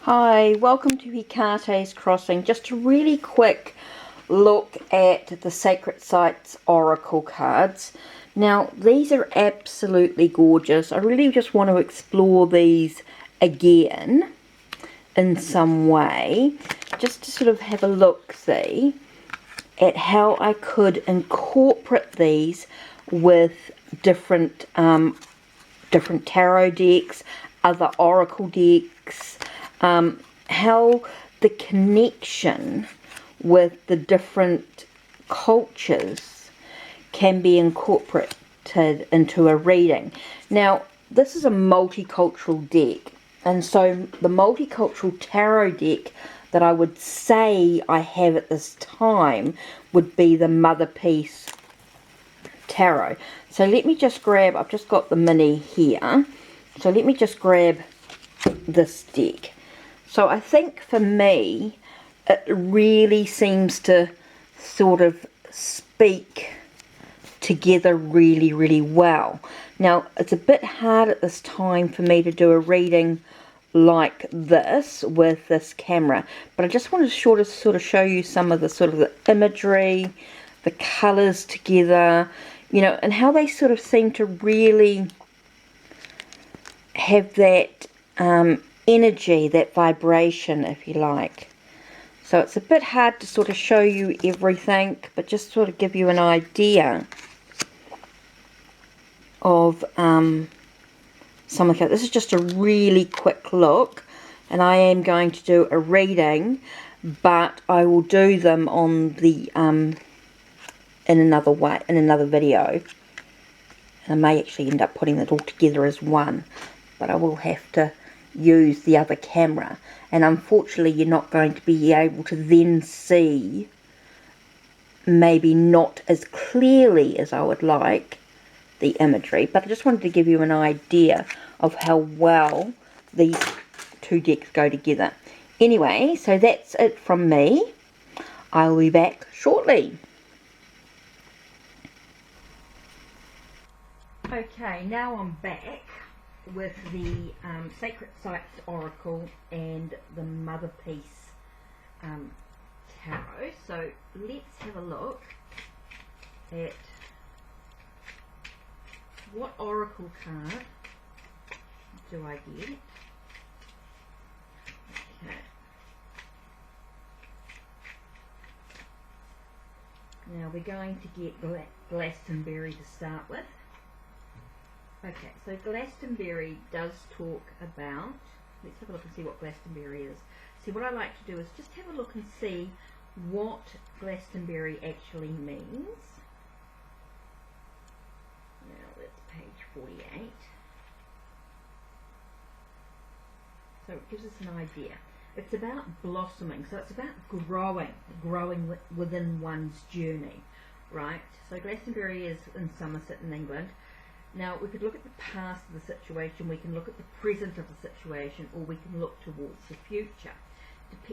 Hi, welcome to HeKate's Crossing. Just a really quick look at the Sacred Sites Oracle cards. Now, these are absolutely gorgeous. I really just want to explore these again in some way, just to sort of have a look-see at how I could incorporate these with different different tarot decks, other oracle decks, how the connection with the different cultures can be incorporated into a reading. Now, this is a multicultural deck, and so the multicultural tarot deck that I would say I have at this time would be the Mother Peace Tarot. So let me just grab, I've just got the mini here, so let me just grab this deck. So I think for me it really seems to sort of speak together really well. Now it's a bit hard at this time for me to do a reading like this with this camera, but I just want to sort of show you some of the sort of the imagery, the colours together, you know, and how they sort of seem to really have that energy, that vibration, if you like. So it's a bit hard to sort of show you everything, but just sort of give you an idea of some of it. This is just a really quick look, and I am going to do a reading, but I will do them on the in another video. And I may actually end up putting it all together as one, but I will have to use the other camera, and unfortunately you're not going to be able to then see, maybe not as clearly as I would like, the imagery, but I just wanted to give you an idea of how well these two decks go together. Anyway, so that's it from me. I'll be back shortly. Okay, now I'm back with the Sacred Sites Oracle and the Mother Peace Tarot. So let's have a look at what oracle card do I get. Okay. Now we're going to get Glastonbury to start with. Okay, so Glastonbury does talk about, let's have a look and see what Glastonbury is. See, what I like to do is just have a look and see what Glastonbury actually means. Now that's page 48. So it gives us an idea. It's about blossoming, so it's about growing within one's journey, right? So Glastonbury is in Somerset in England. Now, we could look at the past of the situation, we can look at the present of the situation, or we can look towards the future,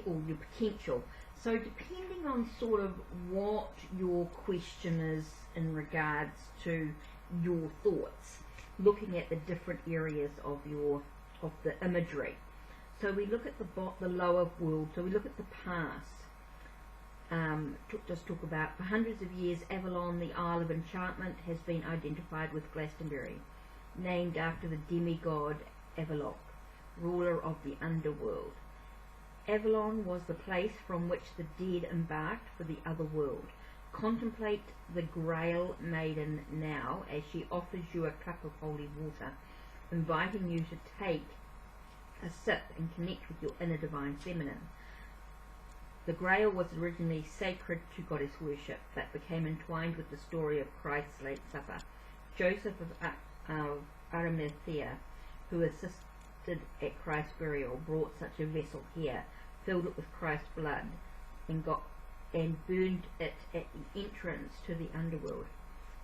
or your potential. So depending on sort of what your question is in regards to your thoughts, looking at the different areas of the imagery. So we look at the lower world, so we look at the past. Just talk about, for hundreds of years, Avalon, the Isle of Enchantment, has been identified with Glastonbury, named after the demigod Avalok, ruler of the underworld. Avalon was the place from which the dead embarked for the other world. Contemplate the Grail Maiden now as she offers you a cup of holy water, inviting you to take a sip and connect with your inner divine feminine. The Grail was originally sacred to goddess worship, but became entwined with the story of Christ's late supper. Joseph of Arimathea, who assisted at Christ's burial, brought such a vessel here, filled it with Christ's blood, and burned it at the entrance to the underworld.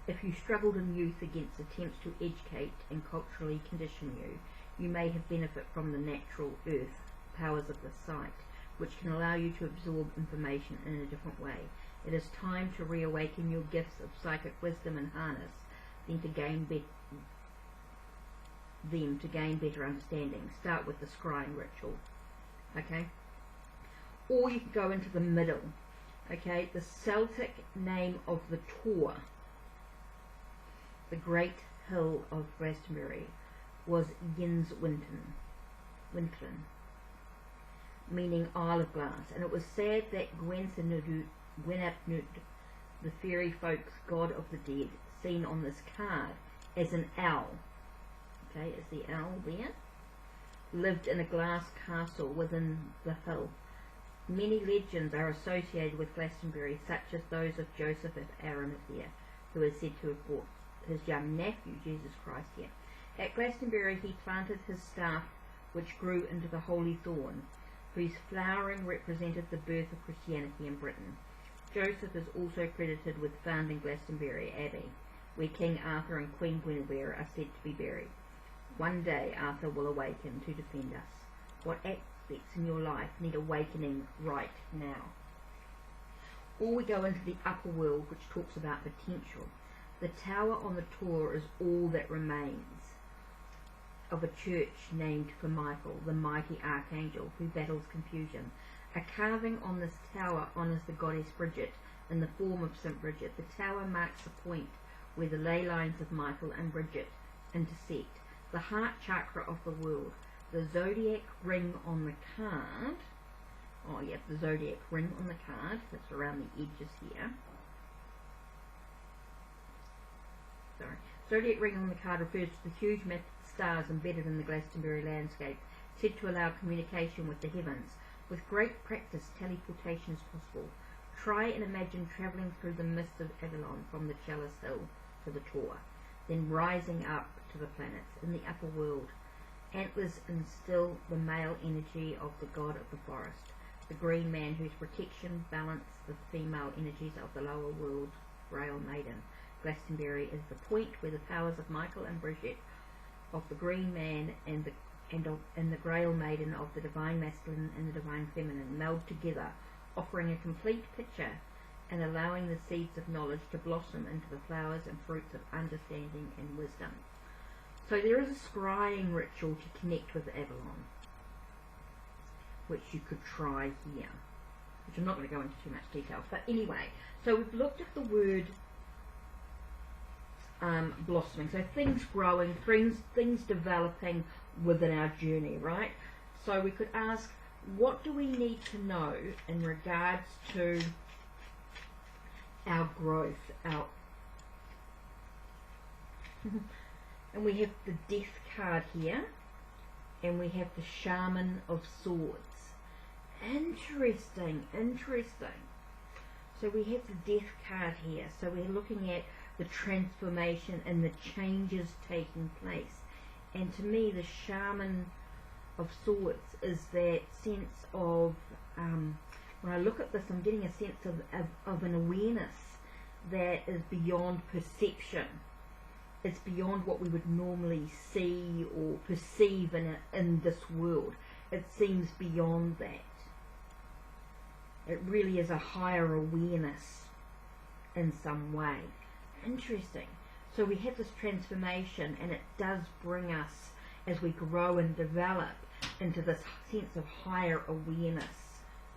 If you struggled in youth against attempts to educate and culturally condition you, you may have benefited from the natural earth powers of the site, which can allow you to absorb information in a different way. It is time to reawaken your gifts of psychic wisdom and harness them to gain better understanding. Start with the scrying ritual. okay? Or you can go into the middle, okay? The Celtic name of the Tor, the great hill of Glastonbury, was Jens Winklin, meaning Isle of Glass, and it was said that Gwenapnut, the fairy folk's god of the dead, seen on this card as an owl, okay, is the owl there, lived in a glass castle within the hill. Many legends are associated with Glastonbury, such as those of Joseph of Arimathea, who is said to have brought his young nephew, Jesus Christ, here. At Glastonbury he planted his staff, which grew into the holy thorn, whose flowering represented the birth of Christianity in Britain. Joseph is also credited with founding Glastonbury Abbey, where King Arthur and Queen Guinevere are said to be buried. One day Arthur will awaken to defend us. What aspects in your life need awakening right now? Or we go into the upper world, which talks about potential. The tower on the Tor is all that remains of a church named for Michael, the mighty archangel who battles confusion. A carving on this tower honours the goddess Bridget in the form of St. Bridget. The tower marks the point where the ley lines of Michael and Bridget intersect. The heart chakra of the world. The zodiac ring on the card. Oh yeah, the zodiac ring on the card. That's around the edges here. Sorry. Zodiac ring on the card refers to the huge map of stars embedded in the Glastonbury landscape, said to allow communication with the heavens. With great practice, teleportation is possible. Try and imagine travelling through the mist of Avalon from the Chalice Hill to the Tor, then rising up to the planets in the upper world. Antlers instill the male energy of the god of the forest, the green man whose protection balance the female energies of the lower world, Grail Maiden. Glastonbury is the point where the powers of Michael and Bridget, of the green man and the Grail Maiden, of the divine masculine and the divine feminine, meld together, offering a complete picture and allowing the seeds of knowledge to blossom into the flowers and fruits of understanding and wisdom. So there is a scrying ritual to connect with Avalon, which you could try here, which I'm not going to go into too much detail. But anyway, so we've looked at the word blossoming, so things growing, things developing within our journey, right? So we could ask, what do we need to know in regards to our growth, our and we have the Death card here, and we have the Shaman of Swords. Interesting. So we have the Death card here, so we're looking at the transformation and the changes taking place. And to me, the Shaman of Swords is that sense of, when I look at this, I'm getting a sense of an awareness that is beyond perception. It's beyond what we would normally see or perceive in this world. It seems beyond that. It really is a higher awareness in some way. Interesting. So we have this transformation, and it does bring us, as we grow and develop, into this sense of higher awareness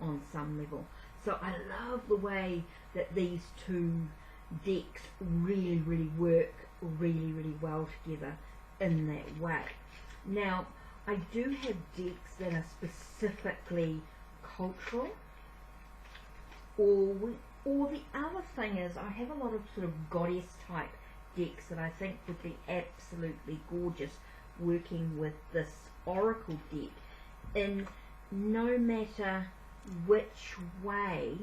on some level. So I love the way that these two decks really work really well together in that way. Now, I do have decks that are specifically cultural, or the other thing is I have a lot of sort of goddess type decks that I think would be absolutely gorgeous working with this oracle deck, in no matter which way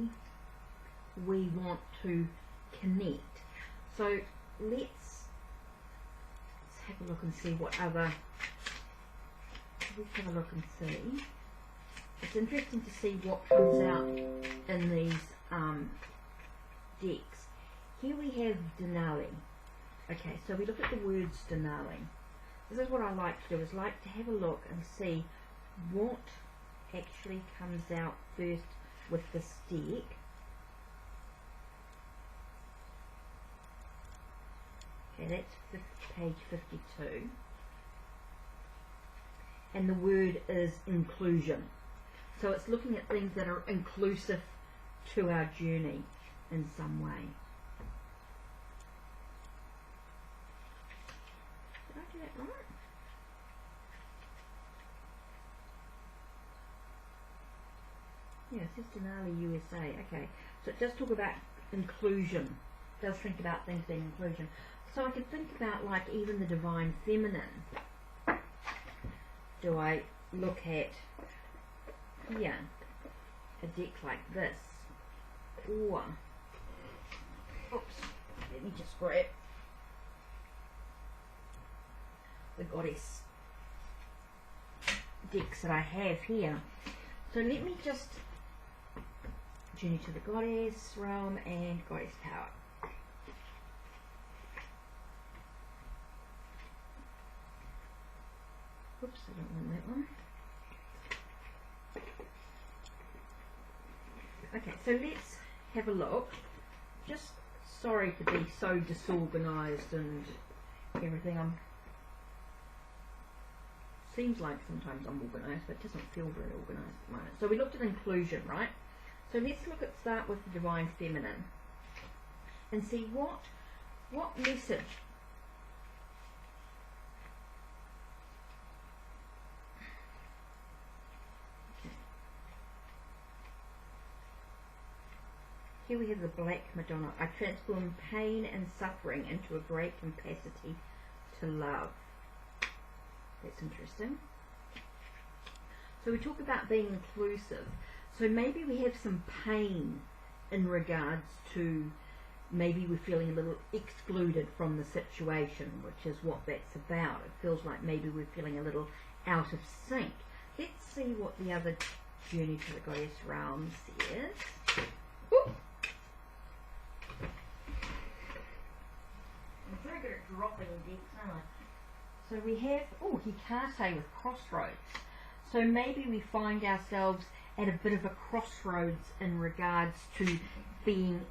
we want to connect. So let's have a look and see what other, let's have a look and see. It's interesting to see what comes out in these decks. Here we have Denali. Okay, so we look at the words Denali. This is what I like to do, is like to have a look and see what actually comes out first with this deck. Okay, that's page 52. And the word is inclusion. So it's looking at things that are inclusive to our journey in some way. Did I do that right? Yeah, it says Denali, USA. Okay, so it does talk about inclusion. It does think about things being inclusion. So I could think about like even the divine feminine. Do I look at here a deck like this, or oops, let me just grab the goddess decks that I have here. So let me just journey to the goddess realm and goddess power. Oops, I don't want that one. Okay, so let's have a look. Just sorry to be so disorganised and everything. Seems like sometimes I'm organised, but it doesn't feel very organised at the moment. So we looked at inclusion, right? So let's start with the divine feminine and see what message Here we have the Black Madonna. I transform pain and suffering into a great capacity to love. That's interesting. So we talk about being inclusive. So maybe we have some pain in regards to maybe we're feeling a little excluded from the situation, which is what that's about. It feels like maybe we're feeling a little out of sync. Let's see what the other journey to the goddess realm says. Ooh. I'm very good at dropping decks, aren't I? So we have, HeKate with crossroads. So maybe we find ourselves at a bit of a crossroads in regards to being,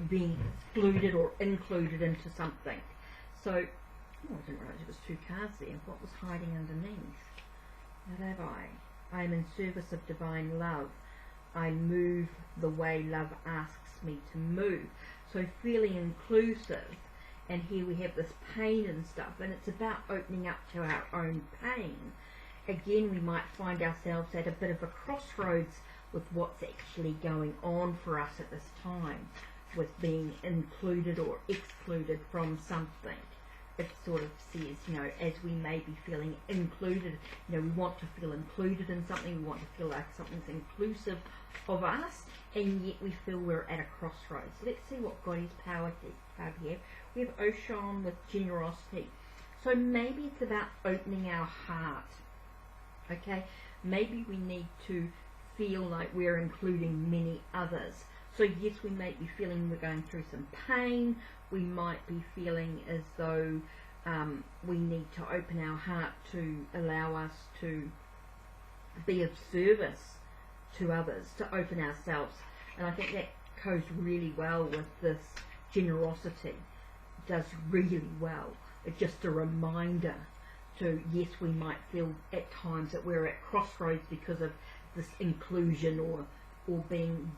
being excluded or included into something. So, I didn't realise there was two cards there. What was hiding underneath? What have I? I am in service of divine love. I move the way love asks me to move. So feeling inclusive. And here we have this pain and stuff, and it's about opening up to our own pain. Again, we might find ourselves at a bit of a crossroads with what's actually going on for us at this time, with being included or excluded from something. It sort of says, as we may be feeling included, we want to feel included in something, we want to feel like something's inclusive of us, and yet we feel we're at a crossroads. So let's see what Goddess Power card we have. We have Ocean with generosity. So maybe it's about opening our heart. Okay, maybe we need to feel like we're including many others. So yes, we might be feeling we're going through some pain. We might be feeling as though we need to open our heart to allow us to be of service to others, to open ourselves. And I think that goes really well with this generosity. It does really well. It's just a reminder to, yes, we might feel at times that we're at crossroads because of this inclusion or being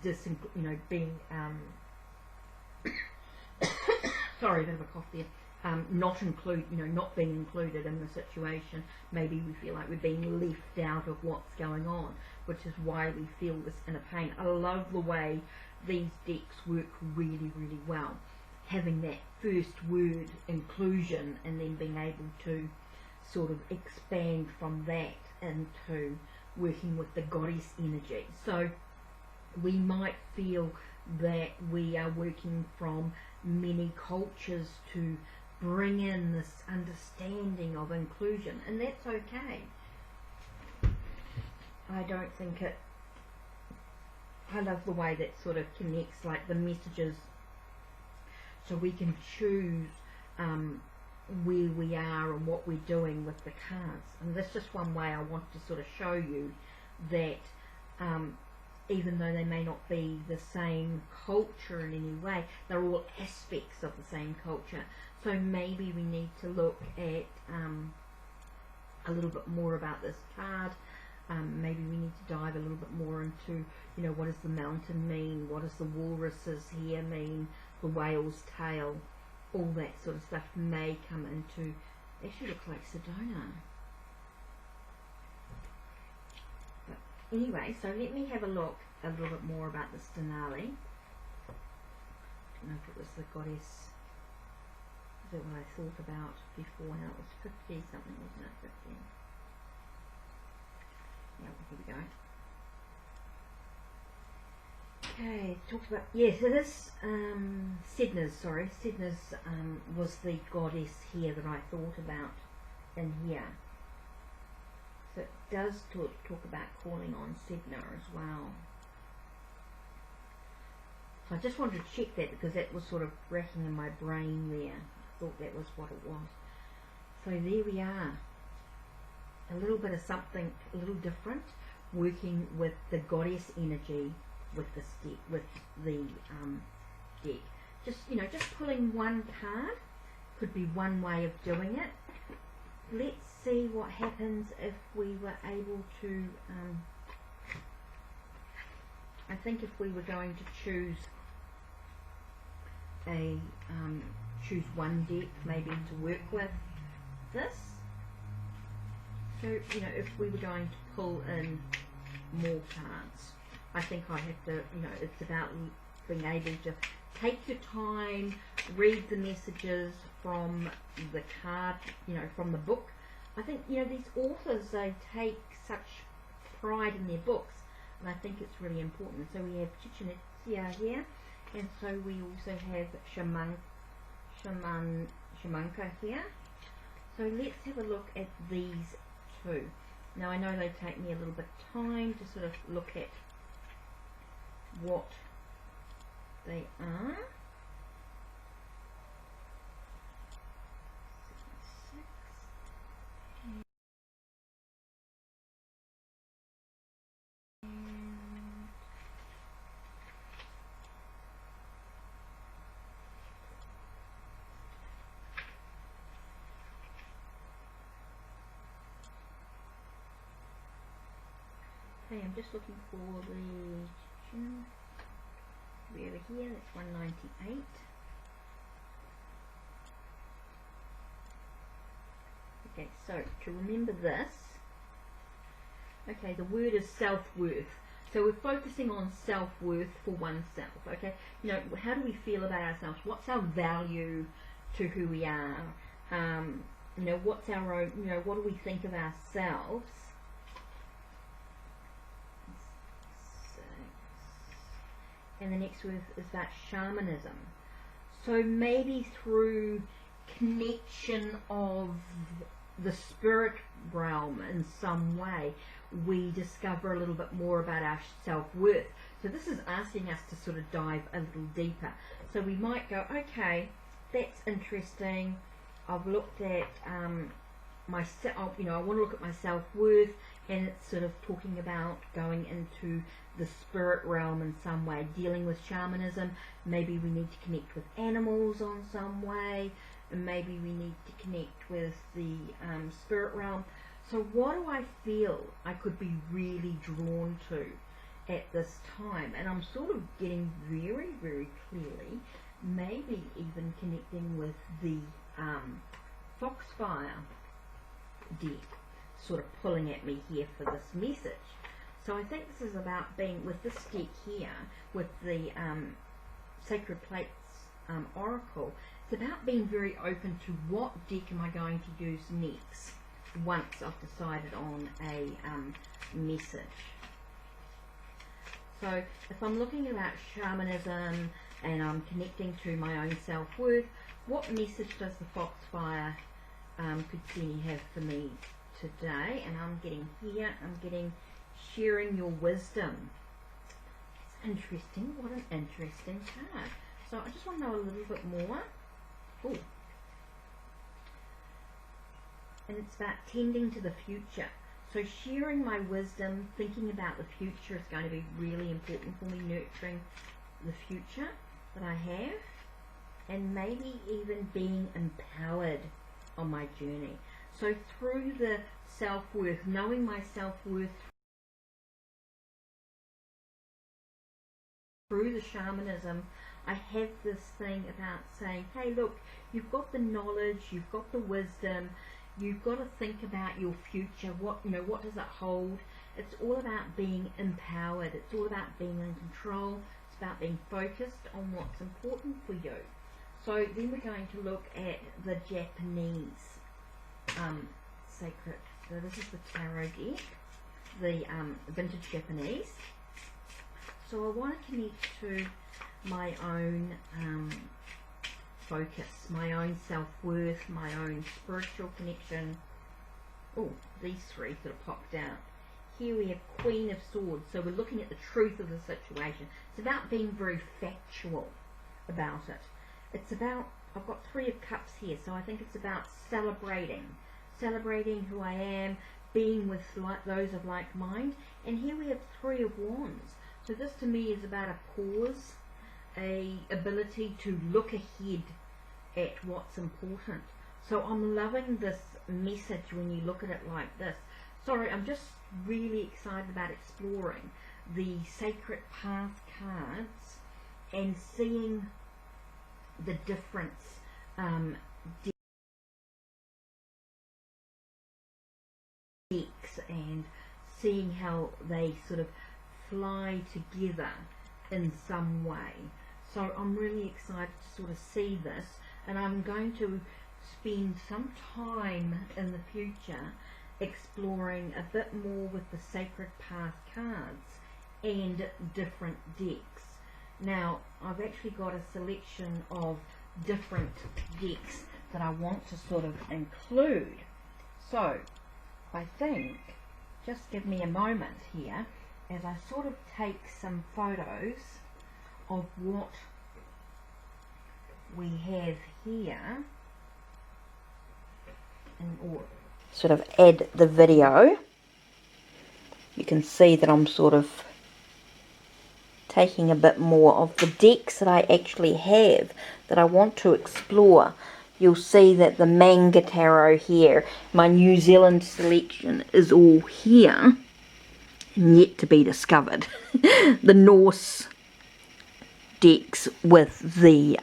sorry, a bit of a cough there. Not being included in the situation. Maybe we feel like we're being left out of what's going on, which is why we feel this inner pain. I love the way these decks work really, really well. Having that first word, inclusion, and then being able to sort of expand from that into working with the goddess energy. So we might feel that we are working from many cultures to bring in this understanding of inclusion, and that's okay. I don't think it, I love the way that sort of connects, like the messages, so we can choose where we are and what we're doing with the cards. And that's just one way I want to sort of show you that even though they may not be the same culture in any way, they're all aspects of the same culture. So maybe we need to look at a little bit more about this card. Maybe we need to dive a little bit more into, you know, what does the mountain mean? What does the walrus's hair mean? The whale's tail? All that sort of stuff may come into. Actually looks like Sedona. But anyway, so let me have a look a little bit more about this Denali. I don't know if it was the goddess. Is that what I thought about before? Now it was 50 something, wasn't it? 50. Yeah, here we go. Okay, it talks about, yes, it is Sedna's, sorry. Sedna's was the goddess here that I thought about in here. So it does talk about calling on Sedna as well. So I just wanted to check that because that was sort of racking in my brain there. I thought that was what it was. So there we are. A little bit of something a little different, working with the goddess energy with this deck, with the deck. Just, you know, just pulling one card could be one way of doing it. Let's see what happens if we were able to, I think if we were going to choose a, choose one deck maybe to work with this. So, you know, if we were going to pull in more cards, I think I have to, you know, it's about being able to take your time, read the messages from the card, you know, from the book. I think, you know, these authors, they take such pride in their books, and I think it's really important. So we have Chichen Itza here, and so we also have Shamanka here. So let's have a look at these two. Now I know they take me a little bit of time to sort of look at what they are. Okay, I'm just looking for the over here, that's 198. Okay, so to remember this, okay, the word is self-worth. So we're focusing on self-worth for oneself, okay? You know, how do we feel about ourselves? What's our value to who we are? You know, what's our own, you know, what do we think of ourselves? And the next word is about shamanism. So maybe through connection of the spirit realm in some way, we discover a little bit more about our self-worth. So this is asking us to sort of dive a little deeper. So we might go, okay, that's interesting. I've looked at myself, you know, I want to look at my self-worth, and it's sort of talking about going into the spirit realm in some way, dealing with shamanism. Maybe we need to connect with animals on some way, and maybe we need to connect with the spirit realm. So what do I feel I could be really drawn to at this time? And I'm sort of getting very, very clearly, maybe even connecting with the Foxfire deck, sort of pulling at me here for this message. So I think this is about being, with this deck here, with the Sacred Plates Oracle, it's about being very open to what deck am I going to use next, once I've decided on a message. So if I'm looking about shamanism and I'm connecting to my own self-worth, what message does the Foxfire Kutsini have for me today? And I'm getting here, I'm getting sharing your wisdom. It's interesting. What an interesting card. So I just want to know a little bit more. Ooh. And it's about tending to the future. So sharing my wisdom, thinking about the future is going to be really important for me, nurturing the future that I have, and maybe even being empowered on my journey. So through the self-worth, knowing my self-worth through the shamanism, I have this thing about saying, hey, look, you've got the knowledge, you've got the wisdom, you've got to think about your future. What does it hold? It's all about being empowered. It's all about being in control. It's about being focused on what's important for you. So then we're going to look at the Japanese sacred. So this is the tarot deck, the vintage Japanese. So I want to connect to my own focus, my own self-worth, my own spiritual connection. Oh, these three sort of popped out. Here we have Queen of Swords, so we're looking at the truth of the situation. It's about being very factual about it. It's about, I've got Three of Cups here, so I think it's about celebrating who I am, being with those of like mind. And here we have Three of Wands. So this to me is about a pause, a ability to look ahead at what's important. So I'm loving this message when you look at it like this. Sorry, I'm just really excited about exploring the Sacred Path cards and seeing the difference decks and seeing how they sort of fly together in some way. So I'm really excited to sort of see this, and I'm going to spend some time in the future exploring a bit more with the Sacred Path cards and different decks. Now I've actually got a selection of different decks that I want to sort of include. So I think, just give me a moment here as I sort of take some photos of what we have here, and sort of add the video. You can see that I'm sort of taking a bit more of the decks that I actually have that I want to explore. You'll see that the manga tarot here, my New Zealand selection, is all here and yet to be discovered. The Norse decks with the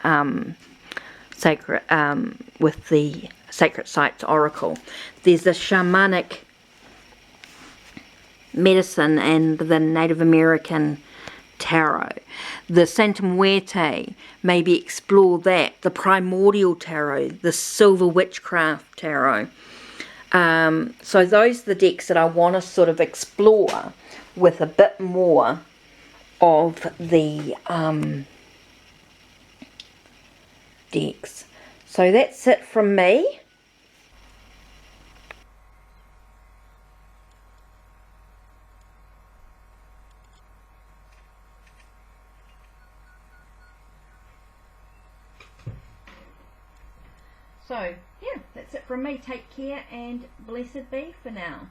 Sacred Sites Oracle. There's the shamanic medicine and the Native American tarot. The Santa Muerte, maybe explore that. The Primordial Tarot, the Silver Witchcraft Tarot. So those are the decks that I want to sort of explore with a bit more of the decks. So that's it from me. So yeah, that's it from me. Take care and blessed be for now.